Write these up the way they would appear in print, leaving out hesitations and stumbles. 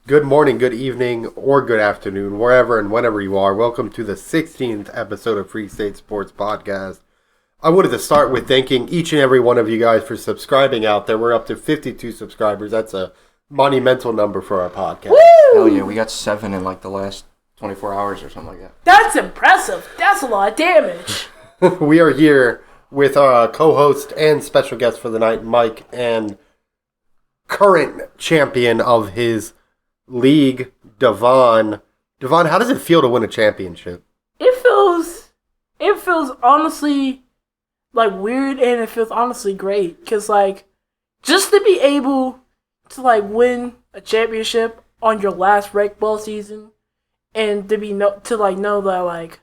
Good morning, good evening, or good afternoon, wherever and whenever you are. Welcome to the 16th episode of Free State Sports Podcast. I wanted to start with thanking each and every one of you guys for subscribing out there. We're up to 52 subscribers. That's a monumental number for our podcast. Woo! Hell yeah, we got 7 in like the last 24 hours or something like that. That's impressive. That's a lot of damage. We are here with our co-host and special guest for the night, Mike, and current champion of his league, Devon. Devon, how does it feel to win a championship? It feels honestly like weird, and it feels honestly great because just to be able to win a championship on your last rec ball season, and to know that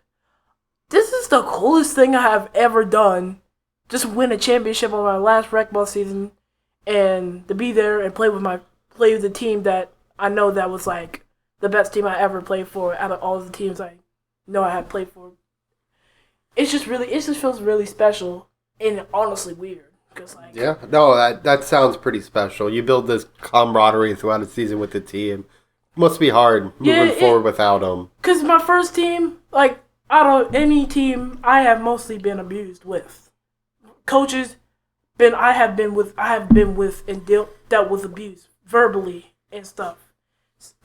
this is the coolest thing I have ever done. Just win a championship on my last rec ball season, and to be there and play with the team that I know that was the best team I ever played for out of all of the teams I know I have played for. It just feels really special and honestly weird. That sounds pretty special. You build this camaraderie throughout a season with the team. Must be hard moving forward without them. Because my first team, out of any team, I have mostly been abused with. Coaches, I have been with and dealt with abuse verbally and stuff.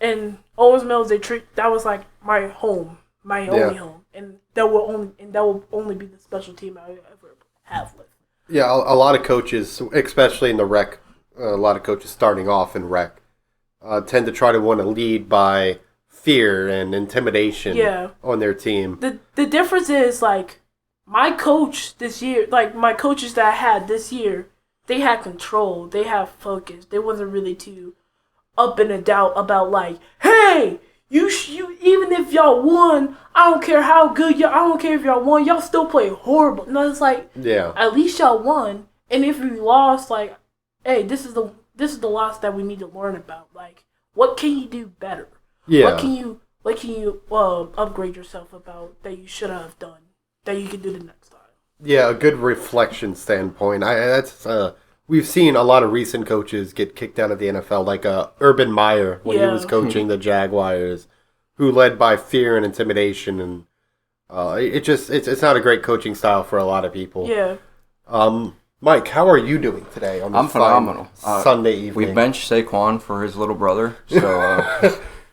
And Owens Mills, that was my home, my only home, and that will only be the special team I ever have with. Yeah, a lot of coaches, especially in the rec, a lot of coaches starting off in rec, tend to try to want to lead by fear and intimidation on their team. The difference is my coach this year, my coaches that I had this year, they had control, they had focus, they wasn't really too up in a doubt about hey, you even if y'all won, I don't care how good I don't care if y'all won, y'all still play horrible. No, it's at least y'all won, and if we lost, hey, this is the loss that we need to learn about. What can you do better? Yeah. What can you upgrade yourself about that you should have done that you can do the next time? Yeah, a good reflection standpoint. We've seen a lot of recent coaches get kicked out of the NFL, like Urban Meyer when he was coaching the Jaguars, who led by fear and intimidation, and it's not a great coaching style for a lot of people. Yeah. Mike, how are you doing today on this I'm phenomenal. Sunday evening? We benched Saquon for his little brother, so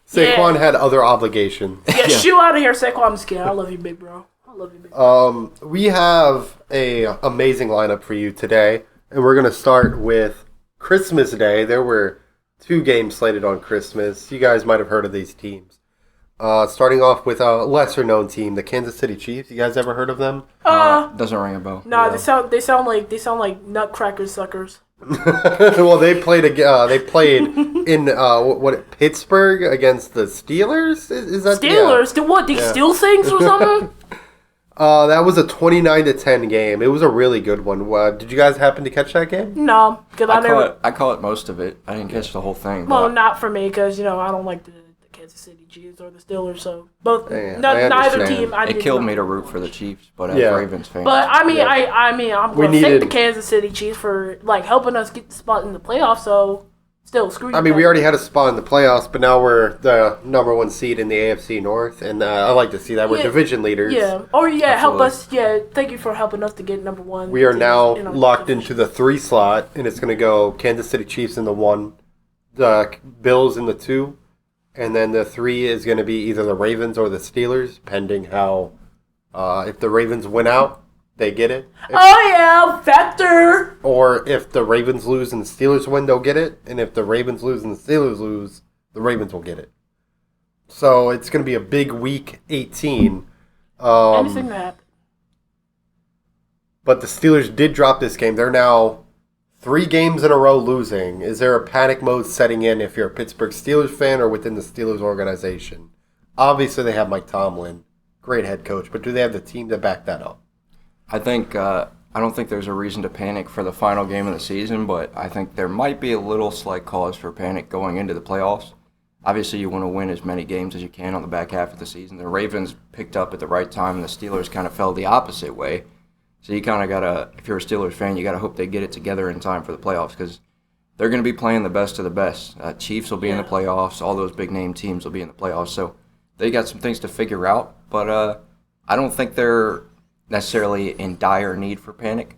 Saquon had other obligations. Yeah, shoot out of here, Saquon. I'm scared. I love you, big bro. I love you, big bro. We have a amazing lineup for you today. And we're going to start with Christmas Day. There were 2 games slated on Christmas. You guys might have heard of these teams. Starting off with a lesser-known team, the Kansas City Chiefs. You guys ever heard of them? Doesn't ring a bell. No, they sound like nutcracker suckers. Well, they played in Pittsburgh against the Steelers. Is that Steelers? Yeah. What? They steal things or something? That was a 29-10 game. It was a really good one. Did you guys happen to catch that game? No, because I caught most of it. I didn't catch the whole thing. Well, not for me, because I don't like the Kansas City Chiefs or the Steelers. So neither team. It killed me to root for the Chiefs, but as Ravens fans. But I'm going to thank the Kansas City Chiefs for helping us get the spot in the playoffs. So. Still, screw you. We already had a spot in the playoffs, but now we're the number 1 seed in the AFC North, and I like to see that. We're division leaders. Yeah. Or, help us. Yeah, thank you for helping us to get number 1. We are now locked into the 3 slot, and it's going to go Kansas City Chiefs in the 1, the Bills in the 2, and then the 3 is going to be either the Ravens or the Steelers, pending how, if the Ravens win out, they get it. Factor! Or if the Ravens lose and the Steelers win, they'll get it. And if the Ravens lose and the Steelers lose, the Ravens will get it. So it's going to be a big week 18. Anything that happened. But the Steelers did drop this game. They're now 3 games in a row losing. Is there a panic mode setting in if you're a Pittsburgh Steelers fan or within the Steelers organization? Obviously, they have Mike Tomlin, great head coach, but do they have the team to back that up? I don't think there's a reason to panic for the final game of the season, but I think there might be a little slight cause for panic going into the playoffs. Obviously, you want to win as many games as you can on the back half of the season. The Ravens picked up at the right time, and the Steelers kind of fell the opposite way. So you kind of got to, if you're a Steelers fan, you got to hope they get it together in time for the playoffs because they're going to be playing the best of the best. Chiefs will be in the Yeah. playoffs. All those big name teams will be in the playoffs. So they got some things to figure out. But I don't think they're necessarily in dire need for panic.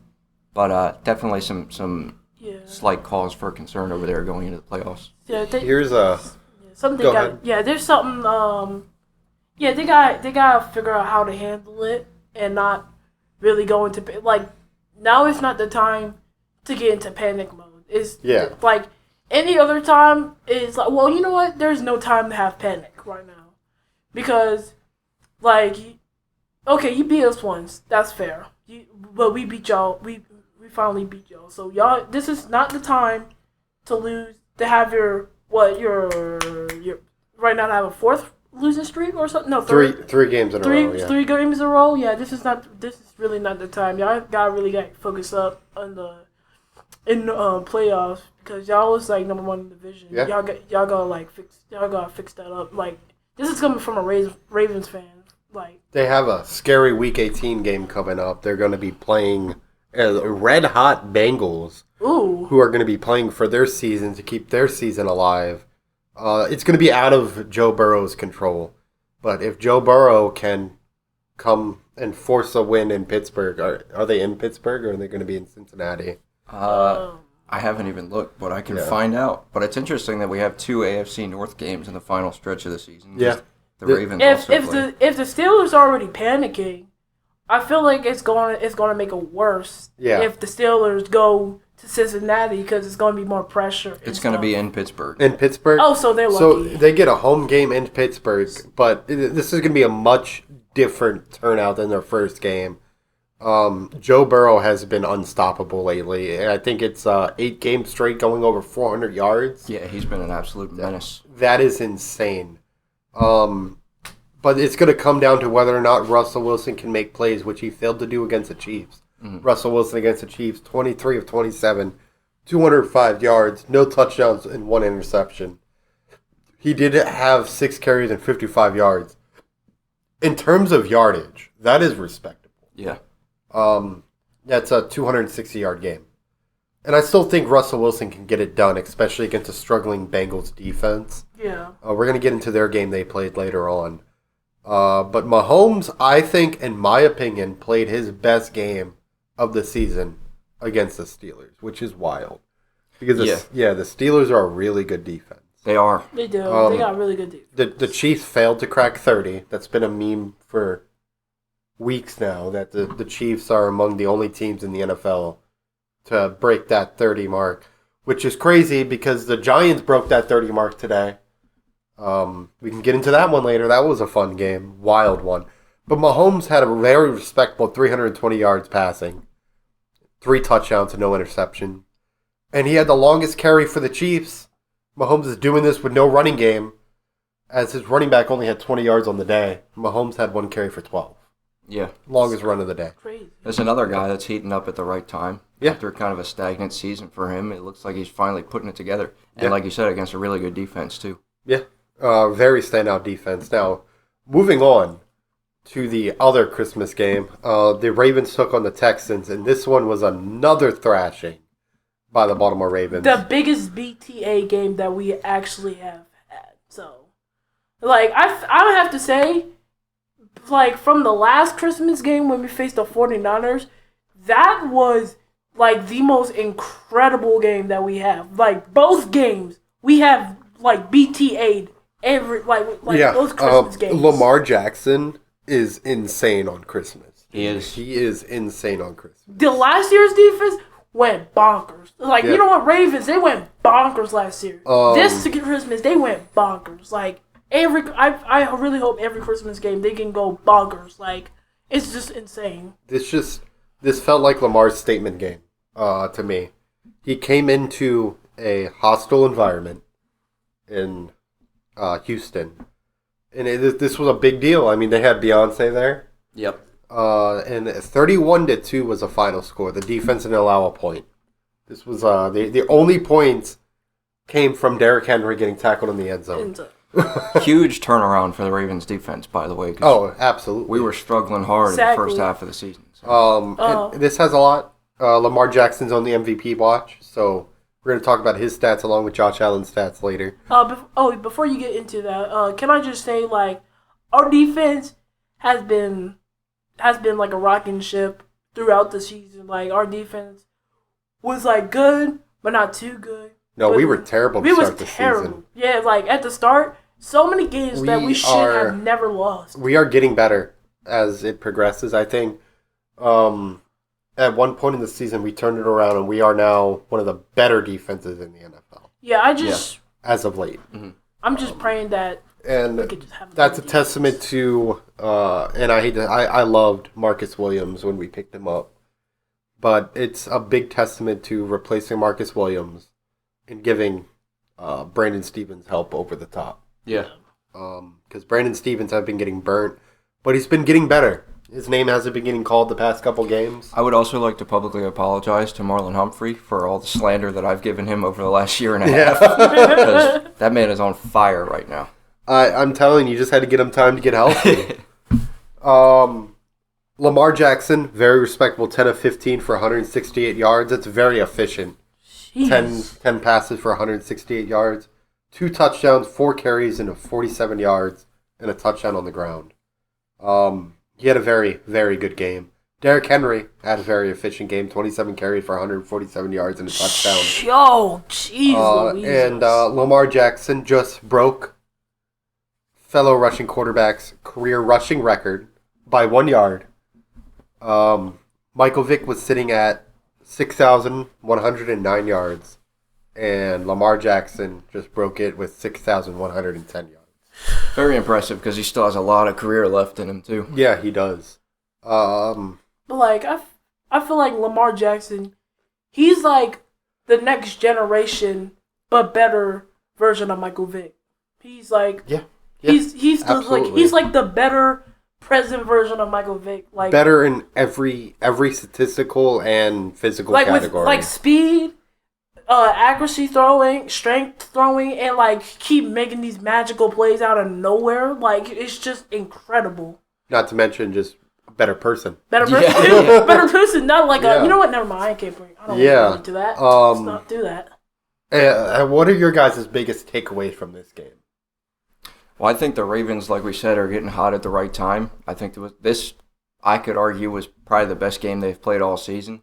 But definitely some Yeah. slight cause for concern over there going into the playoffs. Yeah, Here's a something Go got. ahead. Yeah, there's something. Yeah, they got to figure out how to handle it and not really go into like. Now is not the time to get into panic mode. It's like any other time. It's like, well, you know what? There's no time to have panic right now because, like, okay, you beat us once. That's fair. But we beat y'all. We finally beat y'all. So y'all, this is not the time to lose. To have your right now to have a fourth losing streak or something. No, three games in a row. Yeah. 3 games in a row. Yeah, this is really not the time. Y'all got focused up on the playoffs because y'all was like number 1 in the division. Yeah. Y'all gotta fix that up. Like this is coming from a Ravens fan. Like They have a scary Week 18 game coming up. They're going to be playing red hot Bengals, who are going to be playing for their season to keep their season alive. It's going to be out of Joe Burrow's control. But if Joe Burrow can come and force a win in Pittsburgh, are they in Pittsburgh or are they going to be in Cincinnati? I haven't even looked, but I can find out. But it's interesting that we have 2 AFC North games in the final stretch of the season. Yeah. The Ravens if also play. the Steelers are already panicking, I feel like it's going to make it worse. Yeah. If the Steelers go to Cincinnati because it's going to be more pressure. It's going to be in Pittsburgh. In Pittsburgh? Oh, so they're lucky. So they get a home game in Pittsburgh, but this is going to be a much different turnout than their first game. Joe Burrow has been unstoppable lately. I think it's 8 games straight going over 400 yards. Yeah, he's been an absolute menace. That is insane. But it's going to come down to whether or not Russell Wilson can make plays, which he failed to do against the Chiefs. Mm-hmm. Russell Wilson against the Chiefs, 23 of 27, 205 yards, no touchdowns, and 1 interception. He did have 6 carries and 55 yards. In terms of yardage, that is respectable. Yeah. That's a 260-yard game. And I still think Russell Wilson can get it done, especially against a struggling Bengals defense. Yeah. We're going to get into their game they played later on. But Mahomes, I think, in my opinion, played his best game of the season against the Steelers, which is wild. Because, the Steelers are a really good defense. They are. They do. They got really good defense. The Chiefs failed to crack 30. That's been a meme for weeks now, that the Chiefs are among the only teams in the NFL to break that 30 mark, which is crazy because the Giants broke that 30 mark today. We can get into that one later. That was a fun game. Wild one. But Mahomes had a very respectable 320 yards passing, 3 touchdowns and no interception. And he had the longest carry for the Chiefs. Mahomes is doing this with no running game, as his running back only had 20 yards on the day. Mahomes had 1 carry for 12. Yeah. Longest run of the day. Crazy. There's another guy that's heating up at the right time. Yeah. After kind of a stagnant season for him, it looks like he's finally putting it together. And like you said, against a really good defense, too. Yeah. Very standout defense. Now, moving on to the other Christmas game, the Ravens took on the Texans, and this one was another thrashing by the Baltimore Ravens. The biggest BTA game that we actually have had. So, like, I would have to say, like, from the last Christmas game when we faced the 49ers, that was, like, the most incredible game that we have. Like, both games, we have, like, BTA'd every, those Christmas games. Lamar Jackson is insane on Christmas. He is. He is insane on Christmas. The last year's defense went bonkers. Like, you know what, Ravens, they went bonkers last year. This Christmas, they went bonkers. Like, I really hope every Christmas game they can go bonkers. Like, it's just insane. This felt like Lamar's statement game to me. He came into a hostile environment in Houston, and this was a big deal. I mean, they had Beyonce there. Yep. And 31-2 was the final score. The defense didn't allow a point. This was the only points came from Derrick Henry getting tackled in the end zone. Huge turnaround for the Ravens defense, by the way. Absolutely. We were struggling hard in the first half of the season. And this has a lot. Lamar Jackson's on the MVP watch, so We're going to talk about his stats along with Josh Allen's stats later. Before you get into that, can I just say, like, our defense has been like a rocking ship throughout the season. Like, our defense was, like, good, but not too good. No, we were terrible to start the season. Yeah, like, at the start, so many games that we should have never lost. We are getting better as it progresses, I think. At one point in the season, we turned it around, and we are now one of the better defenses in the NFL. Yeah, as of late. Mm-hmm. I'm just praying that and we could just have that's a testament to, and I loved Marcus Williams when we picked him up. But it's a big testament to replacing Marcus Williams and giving Brandon Stevens help over the top. Yeah. Because Brandon Stevens has been getting burnt, but he's been getting better. His name hasn't been getting called the past couple games. I would also like to publicly apologize to Marlon Humphrey for all the slander that I've given him over the last year and a half. Because that man is on fire right now. I'm telling you, just had to get him time to get healthy. Lamar Jackson, very respectable, 10 of 15 for 168 yards. That's very efficient. 10 passes for 168 yards. 2 touchdowns, 4 carries, and 47 yards, and a touchdown on the ground. He had a very, very good game. Derrick Henry had a very efficient game, 27 carries for 147 yards and a touchdown. Yo, jeez and Lamar Jackson just broke fellow rushing quarterback's career rushing record by 1 yard. Michael Vick was sitting at 6,109 yards, and Lamar Jackson just broke it with 6,110 yards. Very impressive because he still has a lot of career left in him, too. Yeah, he does. But, like, I feel like Lamar Jackson, he's like the next generation, but better version of Michael Vick. He's like, he's like the better present version of Michael Vick. Like, better in every statistical and physical category. With, like, speed, accuracy throwing, strength throwing, and like keep making these magical plays out of nowhere. Like, it's just incredible. Not to mention just a better person. Better person. Not like you know what? Never mind. I can't bring. I don't want to do that. Let's not do that. What are your guys' biggest takeaways from this game? Well, I think the Ravens, like we said, are getting hot at the right time. I think this, I could argue, was probably the best game they've played all season.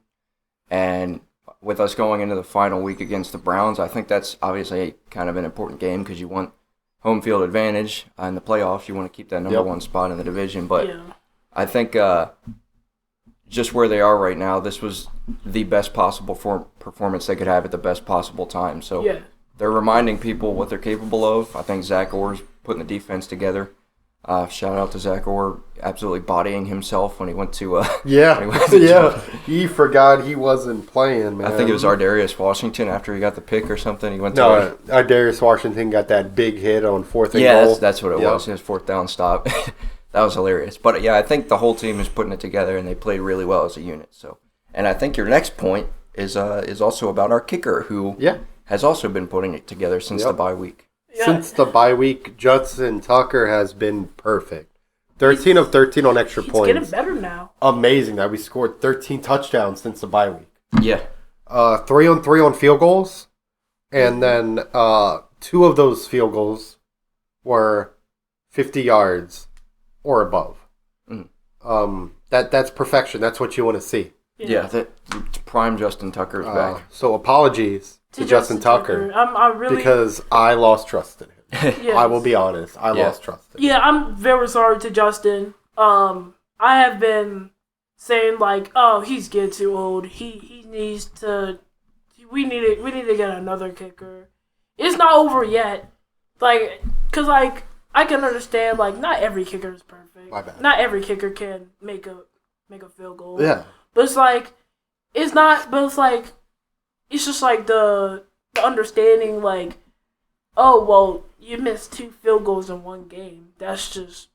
And with us going into the final week against the Browns, I think that's obviously kind of an important game because you want home field advantage in the playoffs. You want to keep that number one spot in the division. But I think just where they are right now, this was the best possible performance they could have at the best possible time. So they're reminding people what they're capable of. I think Zach Orr's putting the defense together. Shout out to Zach Orr, absolutely bodying himself when he went to he forgot he wasn't playing, man. I think it was Ardarius Washington after he got the pick or something. He went Ardarius Washington got that big hit on 4th and goal. That's what it was. His 4th down stop. That was hilarious. But yeah, I think the whole team is putting it together and they played really well as a unit. So, and I think your next point is also about our kicker who has also been putting it together since the bye week. Yeah. Since the bye week, Justin Tucker has been perfect. 13 of 13 on extra points. He's getting better now. Amazing that we scored 13 touchdowns since the bye week. Yeah. 3 on 3 on field goals. And then 2 of those field goals were 50 yards or above. That's perfection. That's what you want to see. Yeah, prime Justin Tucker's back. So apologies to Justin Tucker. Because I lost trust in him. Yes. I will be honest. I lost trust in him. Yeah, I'm very sorry to Justin. I have been saying like, oh, he's getting too old. He needs to. We need to get another kicker. It's not over yet. Like, cause like I can understand like not every kicker is perfect. My bad. Not every kicker can make a field goal. Yeah. But it's like it's not. But it's like it's just like the understanding like, oh well, you missed 2 field goals in one game. That's just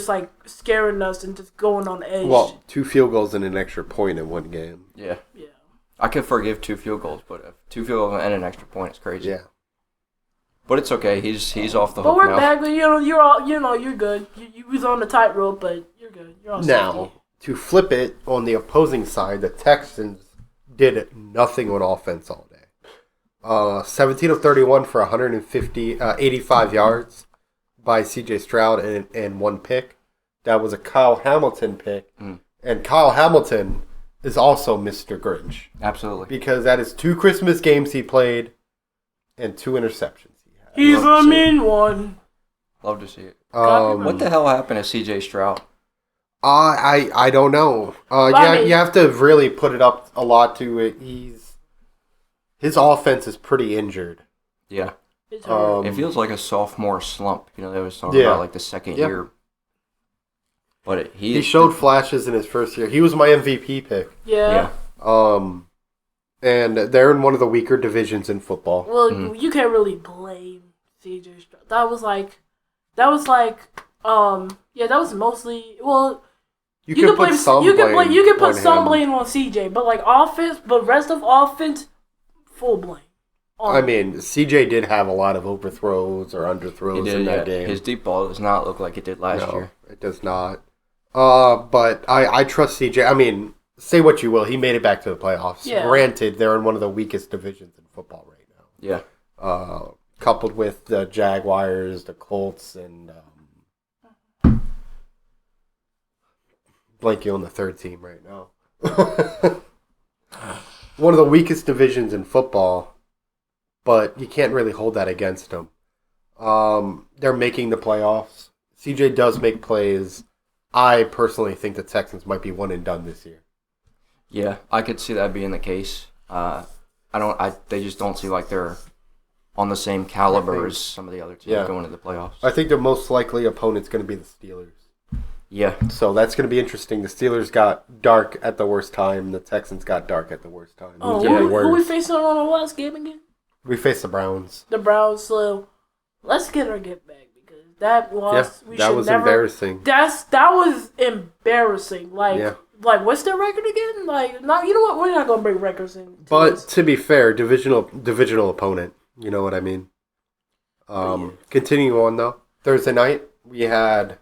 like scaring us and just going on the edge. Well, 2 field goals and an extra point in one game. Yeah. I could forgive 2 field goals, but 2 field goals and an extra point is crazy. Yeah. But it's okay. He's off the hook now. But we're back. You're good. You was on the tightrope, but you're good. You're on now safety. To flip it on the opposing side, the Texans did nothing on offense all day. 17 of 31 for 85 yards by C.J. Stroud and 1 pick. That was a Kyle Hamilton pick. And Kyle Hamilton is also Mr. Grinch. Absolutely. Because that is 2 Christmas games he played and 2 interceptions he had. He's a mean one. Love to see it. What the hell happened to C.J. Stroud? I don't know. You have to really put it up a lot to it. His offense is pretty injured. Yeah. It feels like a sophomore slump. They was talking about like the second year. But he showed flashes in his first year. He was my MVP pick. Yeah. And they're in one of the weaker divisions in football. Well, you can't really blame CJ Stroud. That was mostly you can put some blame on CJ, but rest of offense, full blame. CJ did have a lot of overthrows or underthrows in that game. His deep ball does not look like it did last year. It does not. But I trust CJ. Say what you will, he made it back to the playoffs. Yeah. Granted, they're in one of the weakest divisions in football right now. Yeah. Coupled with the Jaguars, the Colts, and blanking on the third team right now. One of the weakest divisions in football, but you can't really hold that against them. They're making the playoffs. CJ does make plays. I personally think the Texans might be one and done this year. Yeah, I could see that being the case. They just don't seem like they're on the same caliber as some of the other teams going to the playoffs. I think their most likely opponent's going to be the Steelers. Yeah. So that's going to be interesting. The Steelers got dark at the worst time. The Texans got dark at the worst time. Who we facing on the last game again? We faced the Browns. The Browns. So let's get back because that loss. That was embarrassing. That was embarrassing. Like, what's their record again? Like, no, you know what? We're not gonna break records in. But to be fair, divisional opponent. You know what I mean. Continuing on though, Thursday night we had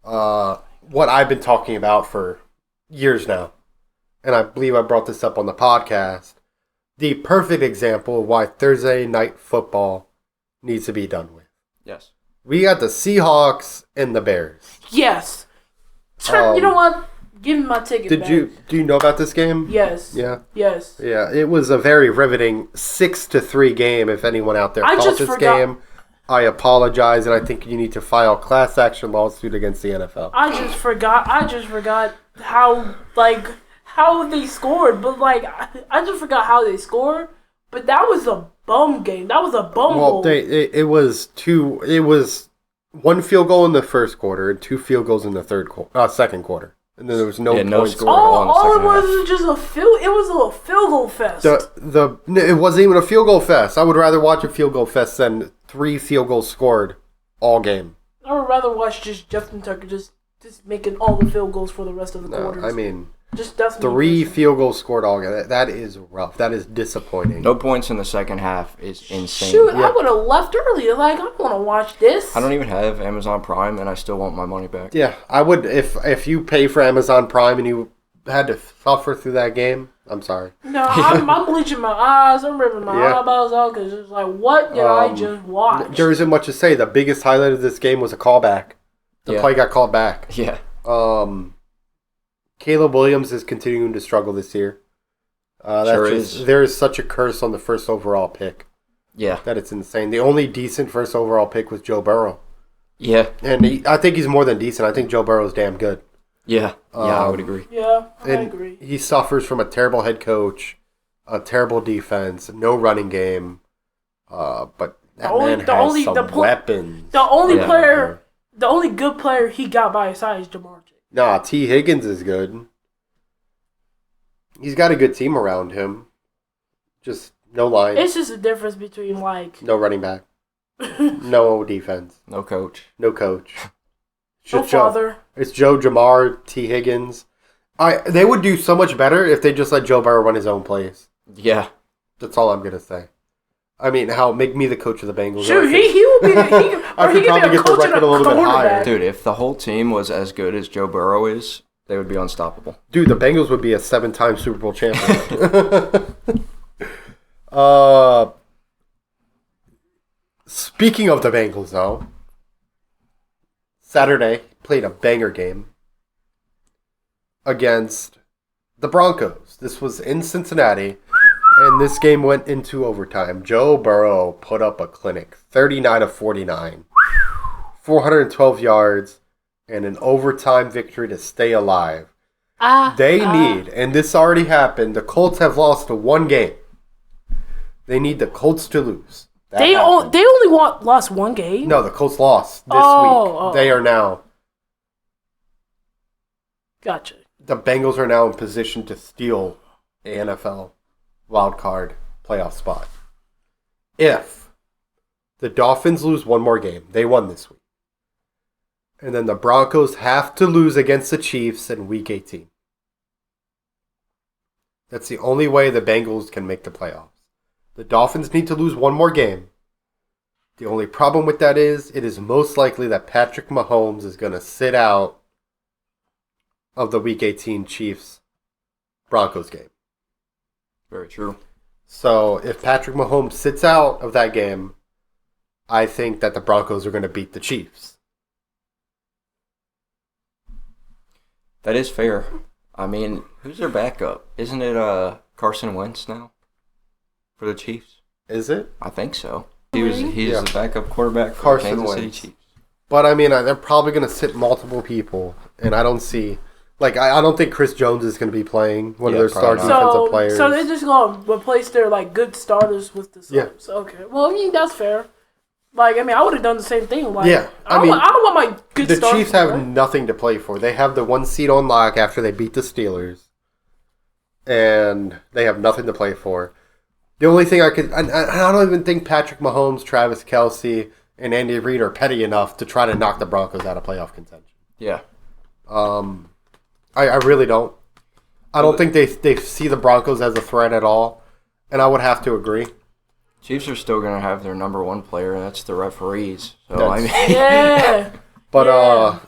what I've been talking about for years now, and I believe I brought this up on the podcast. The perfect example of why Thursday night football needs to be done with. Yes. We got the Seahawks and the Bears. Yes. You know what? Give me my ticket back. Do you know about this game? Yes. Yeah. Yes. Yeah, it was a very riveting 6-3 game. If anyone out there caught this game, I apologize, and I think you need to file class action lawsuit against the NFL. I just forgot how they scored, but I just forgot how they scored. But that was a bum game. That was a bum goal. It was 1 field goal in the first quarter and 2 field goals in the second quarter. And then there was no points scored. All it was just a field. It was a field goal fest. It wasn't even a field goal fest. I would rather watch a field goal fest than 3 field goals scored all game. I would rather watch just Justin Tucker just making all the field goals for the rest of the quarters. Just 3 field goals scored all game. That is rough. That is disappointing. No points in the second half is insane. Shoot, I would have left earlier. I want to watch this. I don't even have Amazon Prime, and I still want my money back. Yeah, I would if you pay for Amazon Prime and you had to suffer through that game. I'm sorry. No, I'm bleaching my eyes. I'm ripping my eyeballs out because it's like, what did I just watch? There isn't much to say. The biggest highlight of this game was a callback. The play got called back. Yeah. Caleb Williams is continuing to struggle this year. There is such a curse on the first overall pick. Yeah. That it's insane. The only decent first overall pick was Joe Burrow. Yeah. And I think he's more than decent. I think Joe Burrow's damn good. Yeah. I would agree. Yeah, I agree. He suffers from a terrible head coach, a terrible defense, no running game. But that man has some weapons. The only good player he got by his side is Jamar Chase. Nah, T. Higgins is good. He's got a good team around him. Just no line. It's just a difference between no running back, no defense, no coach. No father. It's Joe, Jamar, T. Higgins. They would do so much better if they just let Joe Burrow run his own plays. Yeah. That's all I'm going to say. Make me the coach of the Bengals. Sure, he will be. I could probably get the record a little bit higher. Dude, if the whole team was as good as Joe Burrow is, they would be unstoppable. Dude, the Bengals would be a 7-time Super Bowl champion. Speaking of the Bengals, though, Saturday played a banger game against the Broncos. This was in Cincinnati, and this game went into overtime. Joe Burrow put up a clinic, 39 of 49, 412 yards, and an overtime victory to stay alive. They need, and this already happened, the Colts have lost to one game. They need the Colts to lose. They only lost one game? No, the Colts lost this week. They are now. Gotcha. The Bengals are now in position to steal a NFL wildcard playoff spot. If the Dolphins lose one more game, they won this week. And then the Broncos have to lose against the Chiefs in Week 18. That's the only way the Bengals can make the playoffs. The Dolphins need to lose one more game. The only problem with that is it is most likely that Patrick Mahomes is going to sit out of the Week 18 Chiefs-Broncos game. Very true. So if Patrick Mahomes sits out of that game, I think that the Broncos are going to beat the Chiefs. That is fair. I mean, who's their backup? Isn't it Carson Wentz now for the Chiefs? Is it? I think so. He's the backup quarterback for Carson Kansas City Wentz. Chiefs. But I mean, they're probably going to sit multiple people, and I don't see. Like, I don't think Chris Jones is going to be playing one of their star defensive players. So they're just going to replace their good starters with the subs. Yeah. Okay. Well, I mean, that's fair. I would have done the same thing. Yeah. I don't want my good starters. The Chiefs have nothing to play for. They have the 1 seed on lock after they beat the Steelers. And they have nothing to play for. The only thing I don't even think Patrick Mahomes, Travis Kelce, and Andy Reid are petty enough to try to knock the Broncos out of playoff contention. Yeah. I really don't. I don't think they see the Broncos as a threat at all, and I would have to agree. Chiefs are still going to have their number one player, and that's the referees. So Yeah. But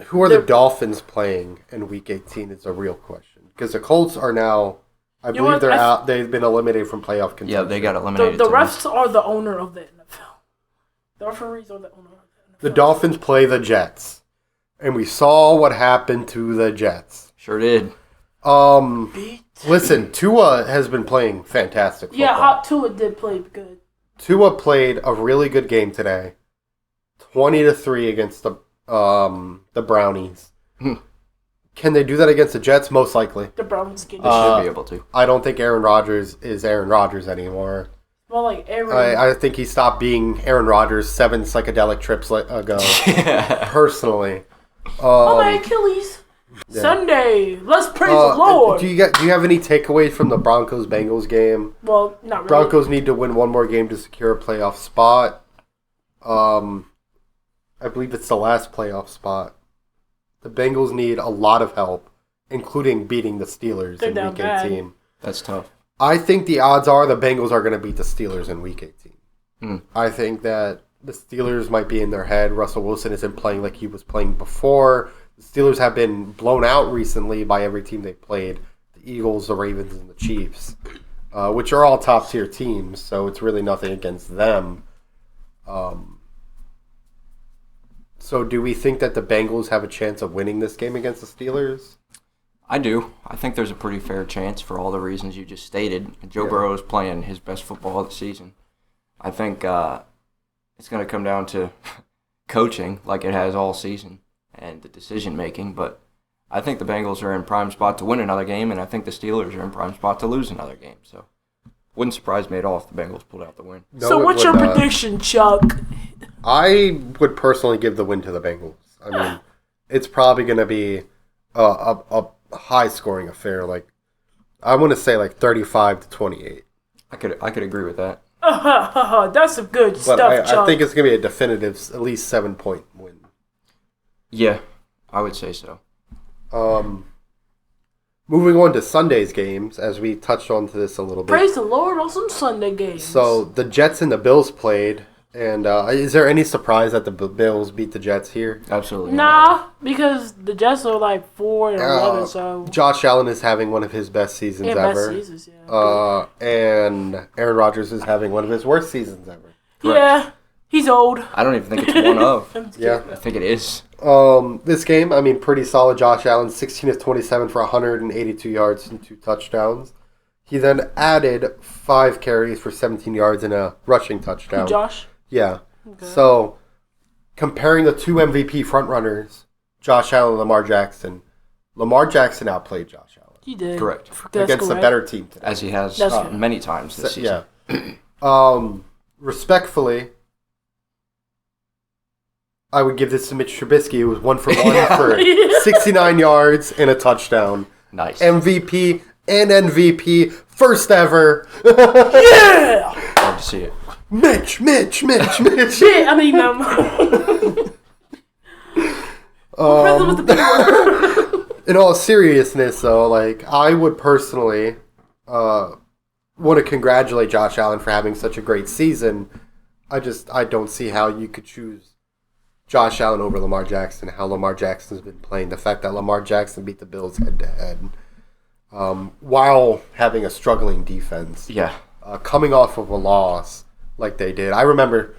who are the Dolphins playing in Week 18 is a real question. Because the Colts are now, I believe they're out. They've been eliminated from playoff contention. Yeah, they got eliminated. The refs are the owner of the NFL. The referees are the owner of the NFL. The Dolphins play the Jets. And we saw what happened to the Jets. Sure did. Listen, Tua has been playing fantastic football. Yeah, Hot Tua did play good. Tua played a really good game today. 20-3 against the Brownies. Can they do that against the Jets? Most likely. The Browns get They should be able to. I don't think Aaron Rodgers is Aaron Rodgers anymore. Well, like Aaron. I think he stopped being Aaron Rodgers 7 psychedelic trips ago. Personally. My Achilles. Yeah. Sunday. Let's praise the Lord. Do you have any takeaways from the Broncos-Bengals game? Well, not really. Broncos need to win one more game to secure a playoff spot. I believe it's the last playoff spot. The Bengals need a lot of help, including beating the Steelers in Week 18. That's tough. I think the odds are the Bengals are going to beat the Steelers in Week 18. I think that the Steelers might be in their head. Russell Wilson isn't playing like he was playing before. The Steelers have been blown out recently by every team they played. The Eagles, the Ravens, and the Chiefs, which are all top-tier teams, so it's really nothing against them. So do we think that the Bengals have a chance of winning this game against the Steelers? I do. I think there's a pretty fair chance for all the reasons you just stated. Joe Burrow is playing his best football of the season. I think it's going to come down to coaching like it has all season and the decision-making, but I think the Bengals are in prime spot to win another game, and I think the Steelers are in prime spot to lose another game. So wouldn't surprise me at all if the Bengals pulled out the win. No, so what's your prediction, Chuck? I would personally give the win to the Bengals. I mean, it's probably going to be a high-scoring affair. Like, I want to say 35-28. I could agree with that. That's some good stuff, Chuck. I think it's going to be a definitive, at least 7-point win. Yeah, I would say so. Moving on to Sunday's games, as we touched on to this a little bit. Praise the Lord on some Sunday games. So the Jets and the Bills played, and is there any surprise that the Bills beat the Jets here? Absolutely not. Because the Jets are 4-11, so Josh Allen is having one of his best seasons ever. Best seasons, yeah. And Aaron Rodgers is having one of his worst seasons ever. Yeah, he's old. I don't even think it's one of. Yeah. I think it is. This game, I mean, pretty solid. Josh Allen, 16 of 27 for 182 yards and 2 touchdowns. He then added 5 carries for 17 yards and a rushing touchdown. Josh? Yeah. Okay. So, comparing the two MVP frontrunners, Josh Allen and Lamar Jackson outplayed Josh Allen. He did. Correct. Against a better team today. As he has many times this season. Yeah. Respectfully, I would give this to Mitch Trubisky. It was 1 for 1 for 69 yards and a touchdown. Nice. MVP and MVP, first ever. Yeah! Love to see it. Mitch. Shit, I mean, In all seriousness, though, like, I would personally want to congratulate Josh Allen for having such a great season. I don't see how you could choose Josh Allen over Lamar Jackson, how Lamar Jackson's been playing. The fact that Lamar Jackson beat the Bills head-to-head while having a struggling defense. Yeah. Coming off of a loss like they did. I remember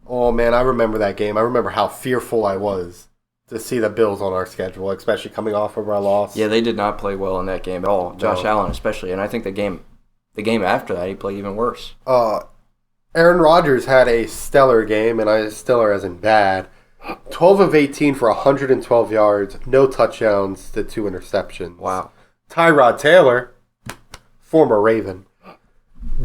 that game. I remember how fearful I was to see the Bills on our schedule, especially coming off of our loss. Yeah, they did not play well in that game at all. Josh Allen especially, and I think the game after that he played even worse. Aaron Rodgers had a stellar game, and stellar as in bad. 12 of 18 for 112 yards, no touchdowns to 2 interceptions. Wow. Tyrod Taylor, former Raven,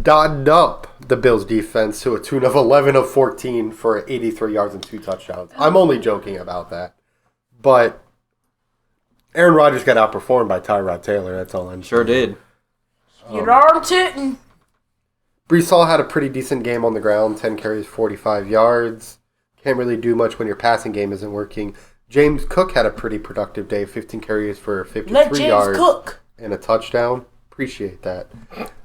dotted up the Bills' defense to a tune of 11 of 14 for 83 yards and 2 touchdowns. I'm only joking about that. But Aaron Rodgers got outperformed by Tyrod Taylor. That's all I'm saying. Sure did. you darn tittin'. Brees Hall had a pretty decent game on the ground, 10 carries, 45 yards. Can't really do much when your passing game isn't working. James Cook had a pretty productive day, 15 carries for 53 Let James yards cook. and a touchdown. Appreciate that.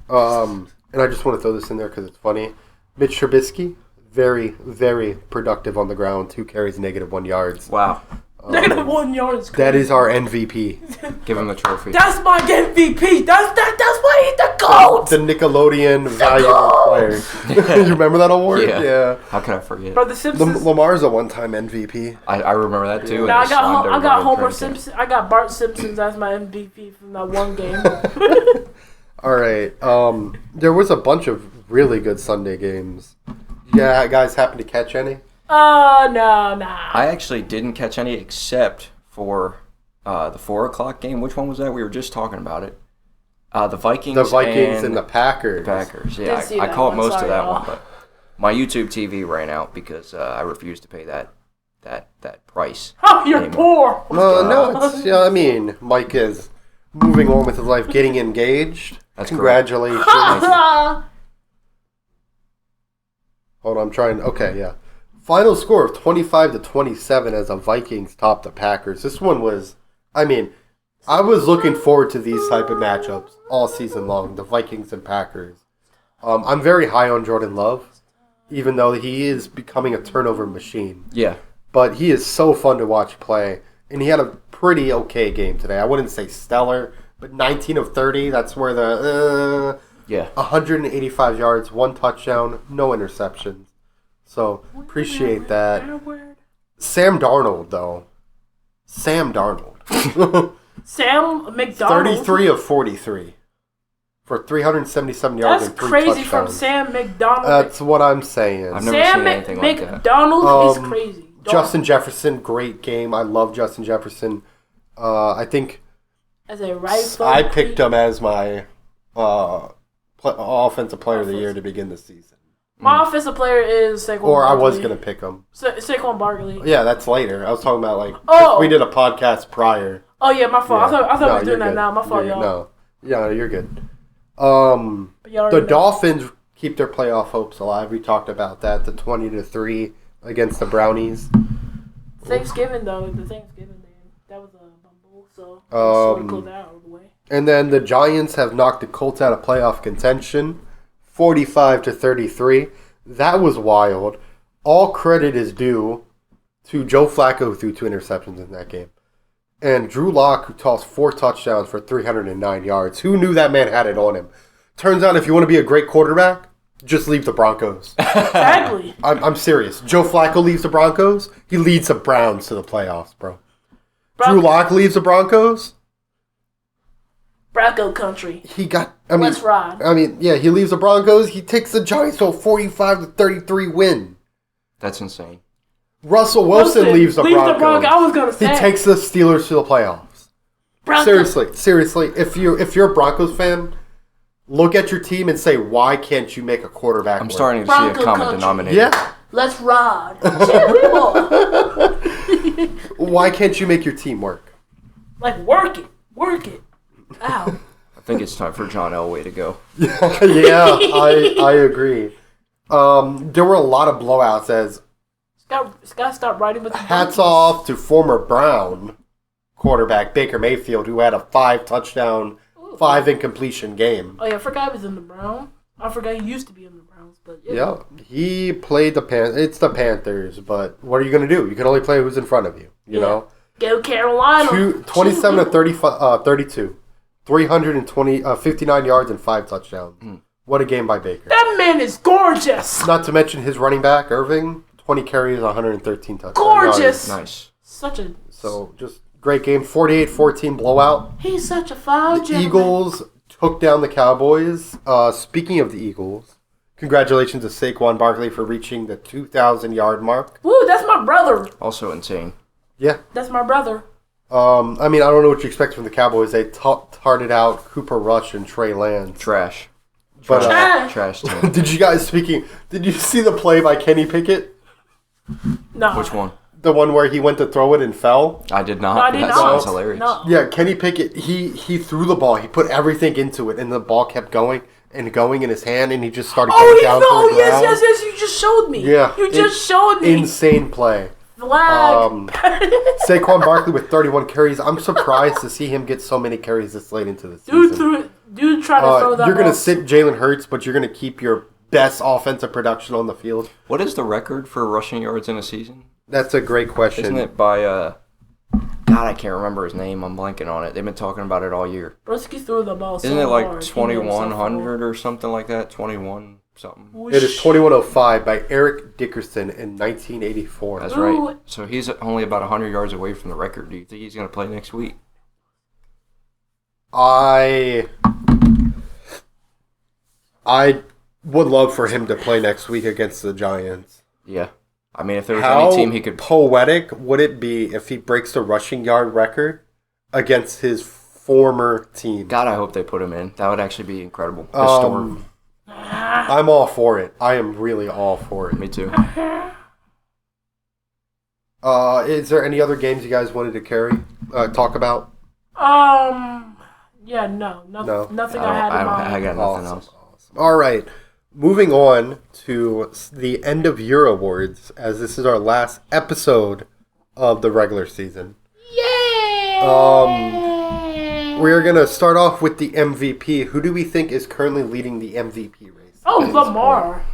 And I just want to throw this in there because it's funny. Mitch Trubisky, very, very productive on the ground, 2 carries, -1 yards. Wow. -1 yard is crazy. That is our MVP. Give him the trophy. That's my MVP. That's why he's the GOAT. The Nickelodeon Valuable Player. You remember that award? Yeah. How could I forget? Bro, the Simpsons. Lamar's a one-time MVP. I remember that too. No, I got Homer Simpson. Simpson. I got Bart Simpsons as my MVP from that one game. All right. There was a bunch of really good Sunday games. Yeah, guys happen to catch any? No. I actually didn't catch any except for the 4 o'clock game. Which one was that? We were just talking about it. The Vikings. The Vikings and the Packers. Yeah, I caught one. most Sorry, of that y'all. one, but my YouTube TV ran out because I refused to pay that price. Oh, you're anymore. poor. No, it's, I mean, Mike is moving on with his life, getting engaged. That's Congratulations. Ah. Hold on, I'm trying. Okay, yeah. Final score of 25-27 as the Vikings top the Packers. This one was, I mean, I was looking forward to these type of matchups all season long, the Vikings and Packers. I'm very high on Jordan Love, even though he is becoming a turnover machine. Yeah. But he is so fun to watch play, and he had a pretty okay game today. I wouldn't say stellar, but 19 of 30, that's where the 185 yards, 1 touchdown, no interceptions. So, appreciate that. Sam Darnold, though. Sam Darnold. Sam McDonald. 33 of 43 for 377 yards That's and 3 crazy touchdowns. from Sam McDonald. That's what I'm saying. I've never Sam seen anything like that. McDonald is crazy. Justin Jefferson, great game. I love Justin Jefferson. I think As a right I picked him as my offensive player of the year to begin the season. My offensive player is Saquon Barkley. Or I was going to pick him. Saquon Barkley. Yeah, that's later. I was talking about, like, Oh. we did a podcast prior. Oh, yeah, my fault. Yeah. I thought we were you're doing that good. now. My fault, y'all. No. Yeah, you're good. But y'all already The know. Dolphins keep their playoff hopes alive. We talked about that. The 20-3 against the Brownies. Thanksgiving, though. The Thanksgiving game. That was a bumble, so sort of close that out of the way. And then the Giants have knocked the Colts out of playoff contention, 45-33. That was wild. All credit is due to Joe Flacco, who threw 2 interceptions in that game. And Drew Lock, who tossed 4 touchdowns for 309 yards. Who knew that man had it on him? Turns out if you want to be a great quarterback, just leave the Broncos. Exactly. I'm serious. Joe Flacco leaves the Broncos. He leads the Browns to the playoffs, bro. Drew Lock leaves the Broncos. Bronco country. Let's ride. He leaves the Broncos. He takes the Giants to a 45-33 win. That's insane. Russell Wilson leaves the Broncos. I was gonna say he takes the Steelers to the playoffs. Seriously, if you're a Broncos fan, look at your team and say, why can't you make a quarterback? I'm starting to see a common denominator. Yeah. Let's ride. Why can't you make your team work? Like work it. Ow. I think it's time for John Elway to go. Yeah, I agree. There were a lot of blowouts as Scott stopped writing with the hats off to former Brown quarterback Baker Mayfield, who had a 5-touchdown, 5 incompletion game. Oh yeah, I forgot he was in the Browns. I forgot he used to be in the Browns, but yeah, he played the Panthers. It's the Panthers, but what are you going to do? You can only play who's in front of you. You know. Go Carolina. 27-32, 59 yards and 5 touchdowns. What a game by Baker. That man is gorgeous. Not to mention his running back Irving, 20 carries, 113 touchdowns. Gorgeous. Nice. So just great game. 48-14 blowout. He's such a foul gentleman. Eagles took down the Cowboys. Speaking of the Eagles, congratulations to Saquon Barkley for reaching the 2,000-yard mark. Woo, that's my brother. Also insane. Yeah. That's my brother. I don't know what you expect from the Cowboys. They tarted out Cooper Rush and Trey Lance. Trash. But, Trash team. Did you see the play by Kenny Pickett? No. Which one? The one where he went to throw it and fell? I did not. No, I did that not. sounds hilarious. No. Yeah, Kenny Pickett, he threw the ball. He put everything into it, and the ball kept going in his hand, and he just started going down to the ground. Yes, you just showed me. Yeah. You just showed me. Insane play. Flag. Saquon Barkley with 31 carries. I'm surprised to see him get so many carries this late into the season. Dude tried to throw that You're going to ball. sit Jalen Hurts, but you're going to keep your best offensive production on the field. What is the record for rushing yards in a season? That's a great question. Isn't it by, God, I can't remember his name. I'm blanking on it. They've been talking about it all year. Broski threw the ball so Isn't it like hard. 2,100 or something like that? 21 something. It is 2105 by Eric Dickerson in 1984. That's right. So he's only about 100 yards away from the record. Do you think he's going to play next week? I would love for him to play next week against the Giants. Yeah. I mean, if there was any team he could... How poetic would it be if he breaks the rushing yard record against his former team? God, I hope they put him in. That would actually be incredible. Historic. I'm all for it. I am really all for it. Me too. Is there any other games you guys wanted to talk about? Yeah, no. Nothing I had in mind. I got nothing else. Awesome. All right. Moving on to the end of year awards, as this is our last episode of the regular season. Yay! We're going to start off with the MVP. Who do we think is currently leading the MVP race? Oh, Lamar.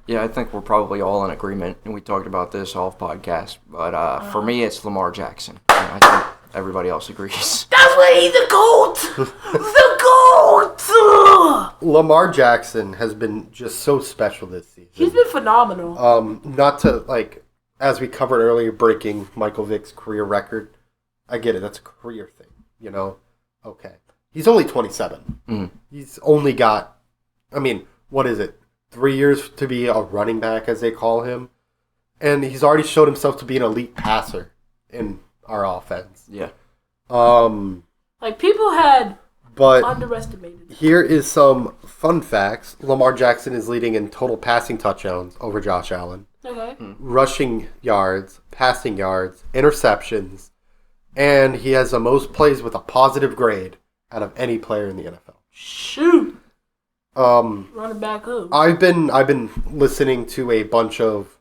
Yeah, I think we're probably all in agreement, and we talked about this off podcast. But for me, it's Lamar Jackson. I think everybody else agrees. That's why he's the GOAT! The GOAT! Lamar Jackson has been just so special this season. He's been phenomenal. Not to, as we covered earlier, breaking Michael Vick's career record. I get it. That's a career thing, Okay. He's only 27. Mm. He's only got, what is it? 3 years to be a running back, as they call him. And he's already showed himself to be an elite passer in our offense. Yeah. People had underestimated. Here is some fun facts. Lamar Jackson is leading in total passing touchdowns over Josh Allen. Okay. Rushing yards, passing yards, interceptions, and he has the most plays with a positive grade out of any player in the NFL. Shoot. Running back who? I've been listening to a bunch of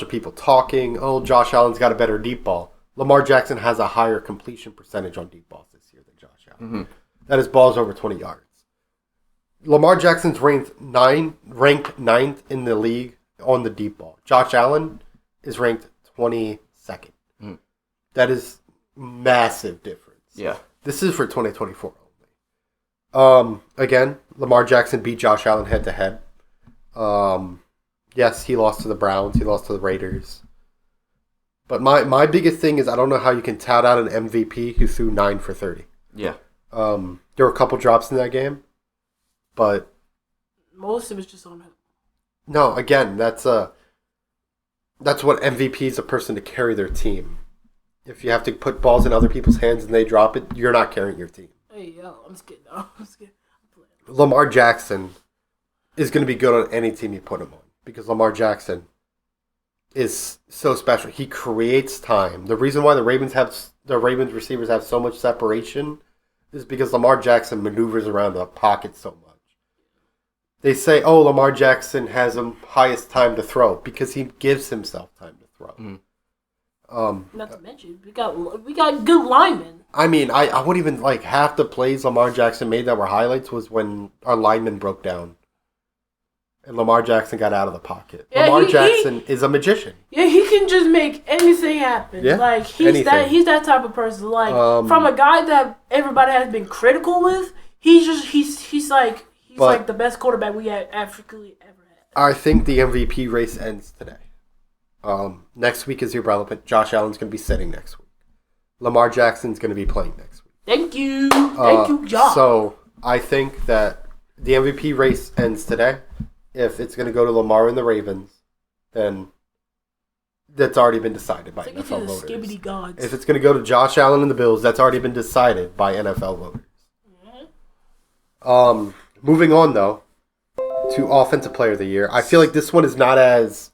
people talking. Oh, Josh Allen's got a better deep ball. Lamar Jackson has a higher completion percentage on deep balls this year than Josh Allen. Mm-hmm. That is balls over 20 yards. Lamar Jackson's ranked ninth in the league on the deep ball. Josh Allen is ranked 22nd. Mm. That is massive difference. Yeah. This is for 2024 only. Again, Lamar Jackson beat Josh Allen head to head. Yes, he lost to the Browns. He lost to the Raiders. But my biggest thing is I don't know how you can tout out an MVP who threw 9 for 30. Yeah. There were a couple drops in that game, but most of it's just on him. No, again, that's what MVP is, a person to carry their team. If you have to put balls in other people's hands and they drop it, you're not carrying your team. Hey, yo, I'm just kidding. No, I'm just kidding. Lamar Jackson is going to be good on any team you put him on because Lamar Jackson is so special. He creates time. The reason why the Ravens receivers have so much separation is because Lamar Jackson maneuvers around the pocket so much. They say, "Oh, Lamar Jackson has the highest time to throw because he gives himself time to throw." Not to mention, we got good linemen. I mean, I wouldn't even half the plays Lamar Jackson made that were highlights was when our lineman broke down. And Lamar Jackson got out of the pocket. Yeah, Lamar Jackson is a magician. Yeah, he can just make anything happen. Yeah, he's that type of person. From a guy that everybody has been critical with, he's like the best quarterback we have actually ever had. I think the MVP race ends today. Next week is irrelevant. Josh Allen's going to be sitting next week. Lamar Jackson's going to be playing next week. Thank you, Josh. So I think that the MVP race ends today. If it's going to go to Lamar and the Ravens, then that's already been decided by NFL voters. Gods. If it's going to go to Josh Allen and the Bills, that's already been decided by NFL voters. Mm-hmm. Moving on, though, to Offensive Player of the Year. I feel like this one is not as...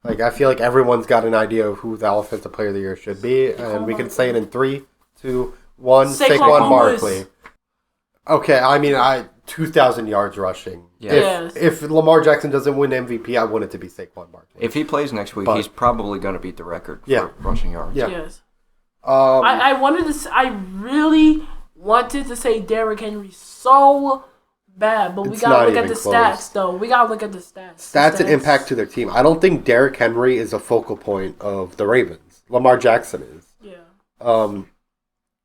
I feel like everyone's got an idea of who the Offensive Player of the Year should be, and we can say it in 3, 2, 1. Saquon Barkley. Okay, I mean, 2,000 yards rushing. Yes. If Lamar Jackson doesn't win MVP, I want it to be Saquon Barkley. If he plays next week, he's probably going to beat the record for rushing yards. Yeah. Yes. I really wanted to say Derrick Henry so bad, but we got to look at the stats, though. We got to look at the stats. Stats and impact to their team. I don't think Derrick Henry is a focal point of the Ravens. Lamar Jackson is. Yeah.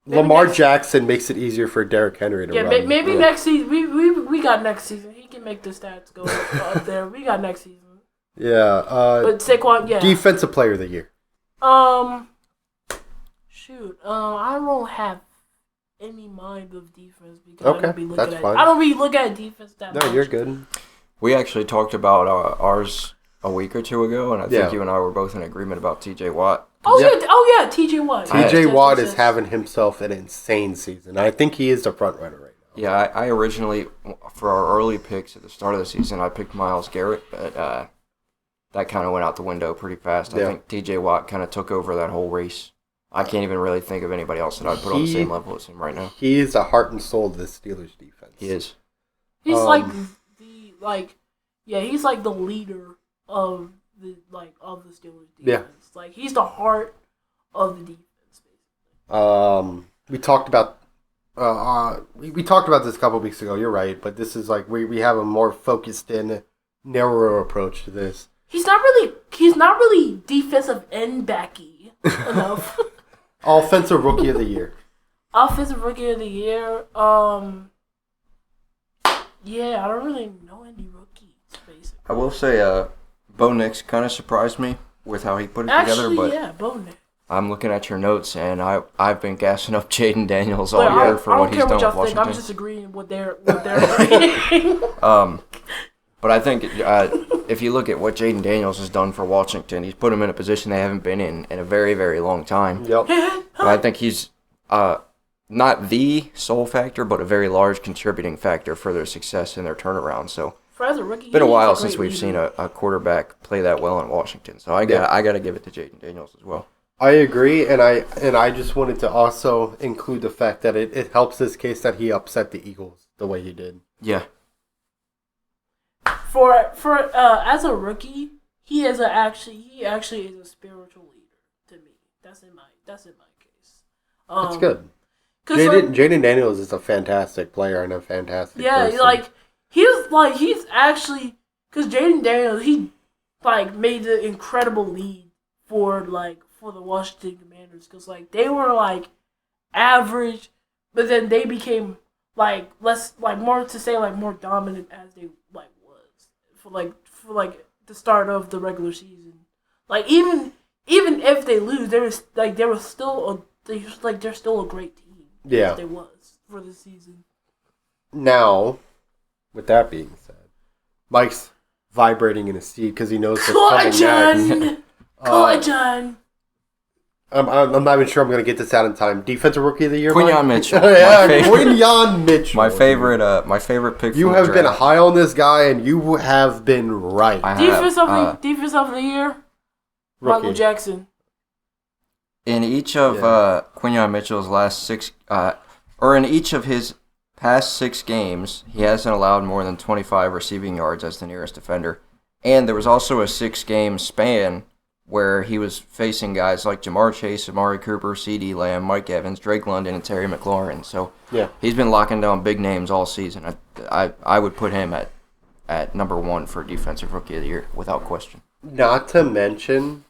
Lamar Jackson makes it easier for Derrick Henry to run. Yeah, maybe next season. We got next season. He can make the stats go up there. We got next season. Yeah. But Saquon, yeah. Defensive Player of the Year. Shoot. I don't have any mind of defense because I don't be looking at. Fine. I don't really look at defense that much. No, you're good. We actually talked about ours a week or two ago, and I think you and I were both in agreement about T.J. Watt. Oh yeah, T.J. Watt. T.J. Watt is having himself an insane season. I think he is the front runner right now. Yeah, I originally, for our early picks at the start of the season, I picked Myles Garrett, but that kind of went out the window pretty fast. I think T.J. Watt kind of took over that whole race. I can't even really think of anybody else that I'd put on the same level as him right now. He is the heart and soul of the Steelers defense. He is. He's he's like the leader of the Steelers defense. Yeah. Like he's the heart of the defense, basically. We talked about we talked about this a couple weeks ago. You're right, but this is we have a more focused and narrower approach to this. He's not really defensive end backy enough. Offensive Rookie of the Year. Offensive Rookie of the Year. Yeah, I don't really know any rookies. Basically, I will say, Bo Nix kind of surprised me with how he put it together. But Bo Nix. I'm looking at your notes, and I've been gassing up Jaden Daniels all year for what he's done with Washington. I'm just agreeing with their rating. But I think if you look at what Jaden Daniels has done for Washington, he's put them in a position they haven't been in a very, very long time. Yep. But I think he's not the sole factor, but a very large contributing factor for their success and their turnaround. So as a rookie, it's been a while since we've seen a quarterback play that well in Washington. So I got to give it to Jaden Daniels as well. I agree, and I just wanted to also include the fact that it helps this case that he upset the Eagles the way he did. Yeah. For as a rookie, he actually is a spiritual leader to me. That's in my case. That's good. Jaden Daniels is a fantastic player and a fantastic person. He's actually, because Jaden Daniels, he made the incredible lead for the Washington Commanders, because they were average, but then they became more dominant as they was for the start of the regular season. Like even if they lose, they're still a great team. Yeah, they was for the season. Now, with that being said, Mike's vibrating in his seat because he knows what's coming next. Caution. I'm not even sure I'm going to get this out in time. Defensive Rookie of the Year, Quinyon Mitchell. Quinyon Mitchell. My favorite pick. You have been high on this guy, and you have been right. Defense of the Year, Rookie. Michael Jackson. In each of Quinyon Mitchell's in each of his past 6 games, he hasn't allowed more than 25 receiving yards as the nearest defender. And there was also a 6-game span where he was facing guys like Jamar Chase, Amari Cooper, CeeDee Lamb, Mike Evans, Drake London, and Terry McLaurin. So he's been locking down big names all season. I would put him at number 1 for Defensive Rookie of the Year, without question. Not to mention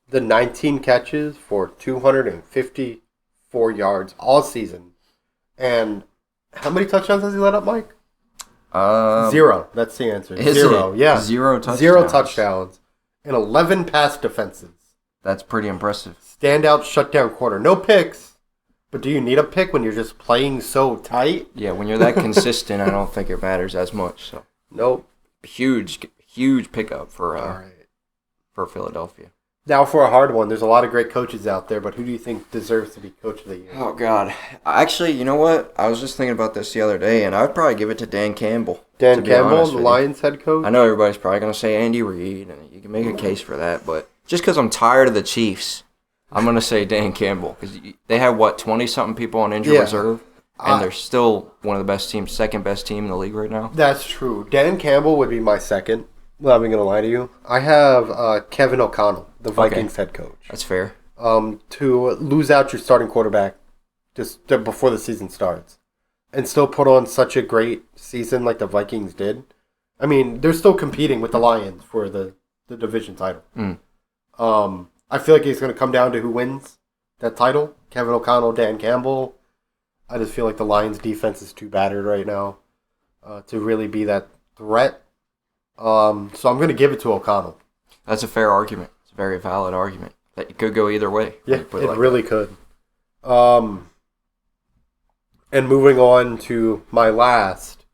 the 19 catches for 254 yards all season. And how many touchdowns has he let up, Mike? 0. That's the answer. 0. Yeah. 0 touchdowns. 0 touchdowns. And 11 pass defenses. That's pretty impressive. Standout shutdown corner. No picks. But do you need a pick when you're just playing so tight? Yeah, when you're that consistent, I don't think it matters as much. So nope. Huge pickup for Philadelphia. Now for a hard one. There's a lot of great coaches out there, but who do you think deserves to be Coach of the Year? Oh, God. Actually, you know what? I was just thinking about this the other day, and I would probably give it to Dan Campbell. Dan Campbell, the Lions head coach? I know everybody's probably going to say Andy Reid, and you can make a case for that, but just because I'm tired of the Chiefs, I'm going to say Dan Campbell. Because they have, 20-something people on injured reserve, and they're still one of the best teams, second best team in the league right now. That's true. Dan Campbell would be my second. I'm not even going to lie to you. I have Kevin O'Connell, the Vikings head coach. That's fair. To lose out your starting quarterback just before the season starts and still put on such a great season like the Vikings did. I mean, they're still competing with the Lions for the division title. I feel like it's going to come down to who wins that title. Kevin O'Connell, Dan Campbell. I just feel like the Lions defense is too battered right now to really be that threat. So I'm going to give it to O'Connell. That's a fair argument. It's a very valid argument. That could go either way. Yeah, it really could. And moving on to my last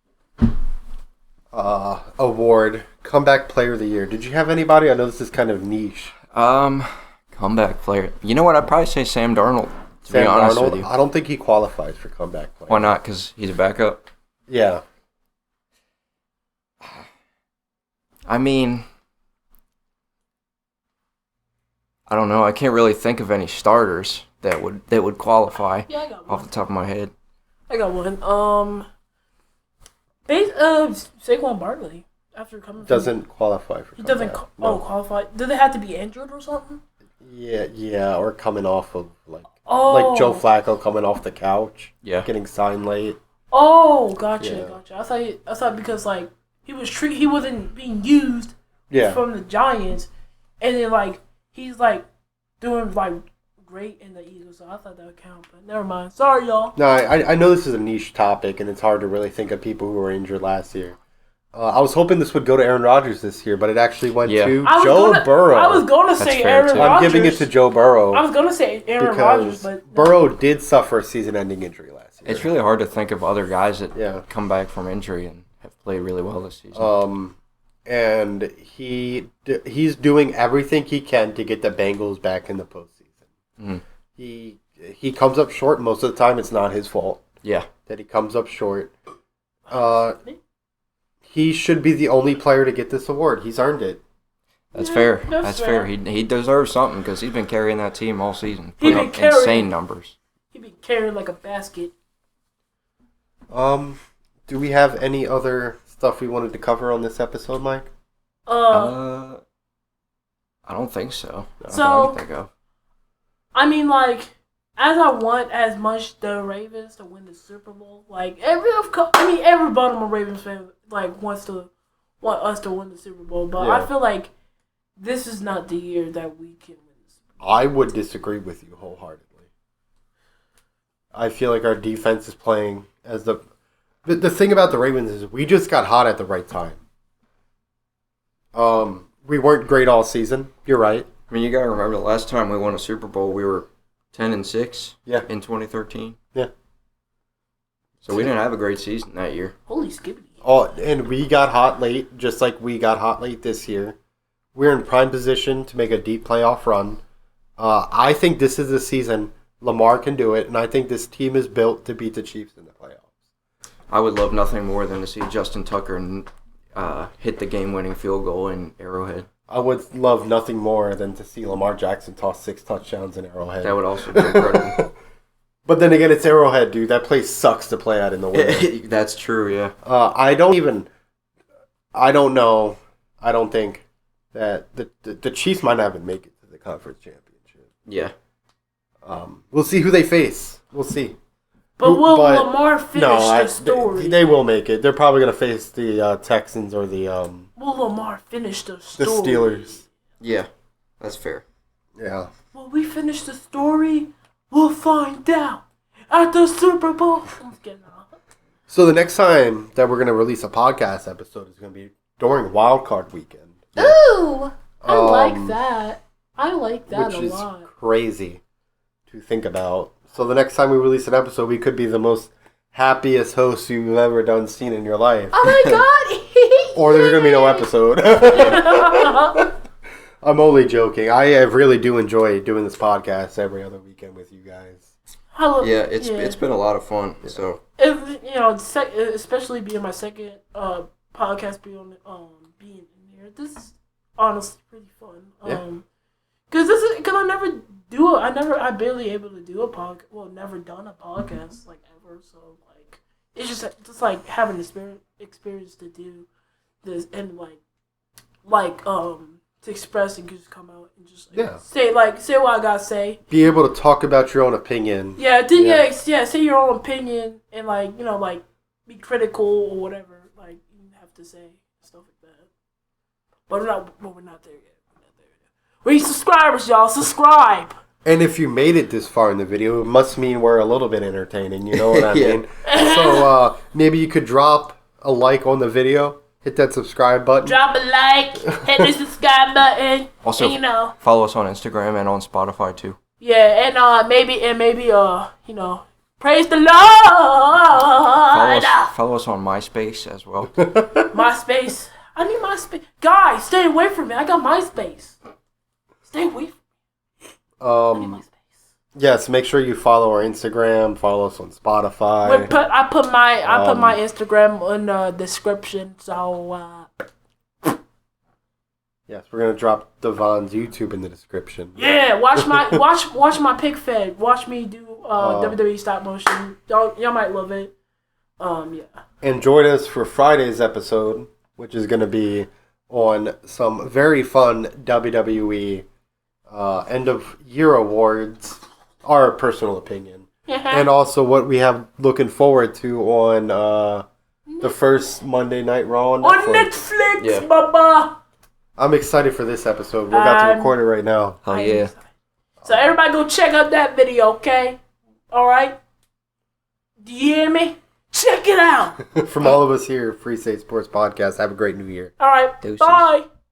award, Comeback Player of the Year. Did you have anybody? I know this is kind of niche. Comeback player. You know what? I'd probably say Sam Darnold. Sam Darnold? I don't think he qualifies for comeback player. Why not? Because he's a backup? Yeah. I mean, I don't know. I can't really think of any starters that would qualify off the top of my head. I got one. Saquon Barkley after coming doesn't qualify for. He doesn't qualify. Do they have to be injured or something? Yeah, or coming off of like Joe Flacco coming off the couch, getting signed late. Oh, gotcha. I thought because like. He wasn't being used from the Giants, and then he's doing great in the Eagles. So I thought that would count, but never mind. Sorry, y'all. No, I know this is a niche topic, and it's hard to really think of people who were injured last year. I was hoping this would go to Aaron Rodgers this year, but it actually went to Joe Burrow. I was going to say Aaron Rodgers. I'm giving it to Joe Burrow. I was going to say Aaron Rodgers, but Burrow did suffer a season-ending injury last year. It's really hard to think of other guys that come back from injury and have played really well this season. And he's doing everything he can to get the Bengals back in the postseason. He comes up short most of the time. It's not his fault. Yeah, that he comes up short. He should be the only player to get this award. He's earned it. That's fair. That's fair. He deserves something because he's been carrying that team all season. Putting up insane numbers. He'd be carrying like a basket. Do we have any other stuff we wanted to cover on this episode, Mike? I don't think so. I can think of. I mean, as I want as much the Ravens to win the Super Bowl, every Baltimore Ravens fan want us to win the Super Bowl, but I feel like this is not the year that we can win the Super Bowl. I would disagree with you wholeheartedly. I feel like our defense is playing as the thing about the Ravens is we just got hot at the right time. We weren't great all season. You're right. I mean, you gotta remember the last time we won a Super Bowl, we were 10-6. Yeah. In 2013. Yeah. So we didn't have a great season that year. Holy skibbity. Oh, and we got hot late, just like we got hot late this year. We're in prime position to make a deep playoff run. I think this is the season Lamar can do it, and I think this team is built to beat the Chiefs in the playoffs. I would love nothing more than to see Justin Tucker hit the game-winning field goal in Arrowhead. I would love nothing more than to see Lamar Jackson toss 6 touchdowns in Arrowhead. That would also be incredible. But then again, it's Arrowhead, dude. That place sucks to play at in the winter. That's true, yeah. I don't know. I don't think that the Chiefs might not even make it to the conference championship. Yeah. We'll see who they face. We'll see. But will Lamar finish the story? They will make it. They're probably going to face the Texans or the Will Lamar finish the story? The Steelers. Yeah, that's fair. Yeah. Will we finish the story? We'll find out at the Super Bowl. I'm just kidding. So the next time that we're going to release a podcast episode is going to be during Wild Card Weekend. Ooh, I like that. I like that a lot. Which is crazy to think about. So the next time we release an episode, we could be the most happiest hosts you've ever seen in your life. Oh my god! Or there's going to be no episode. I'm only joking. I really do enjoy doing this podcast every other weekend with you guys. It's been a lot of fun. Yeah. So especially being my second podcast being in here, this is honestly pretty fun. Because I barely able to do a podcast. Well, never done a podcast like ever. So like it's just like having the experience to do this and to express and just come out and just say what I gotta say. Be able to talk about your own opinion. Say your own opinion and be critical or whatever you have to say, stuff like that. But we're not there yet. We need subscribers, y'all. Subscribe. And if you made it this far in the video, it must mean we're a little bit entertaining. You know what I mean? So maybe you could drop a like on the video. Hit that subscribe button. Drop a like. Hit the subscribe button. Also, follow us on Instagram and on Spotify too. Yeah, and maybe praise the Lord. Follow us on MySpace as well. MySpace. I need MySpace. Guys, stay away from me. I got MySpace. Stay away from me. I need MySpace. Yes, make sure you follow our Instagram. Follow us on Spotify. I put my Instagram in the description. So yes, we're gonna drop Devon's YouTube in the description. Yeah, watch my pick fed. Watch me do WWE stop motion. Y'all might love it. And join us for Friday's episode, which is gonna be on some very fun WWE end of year awards. Our personal opinion. And also what we have looking forward to on the first Monday Night Raw on Netflix, Baba. I'm excited for this episode. We're about to record it right now. Oh, yeah. So everybody go check out that video, okay? Alright? Do you hear me? Check it out! From all of us here, Free State Sports Podcast, have a great new year. Alright, bye!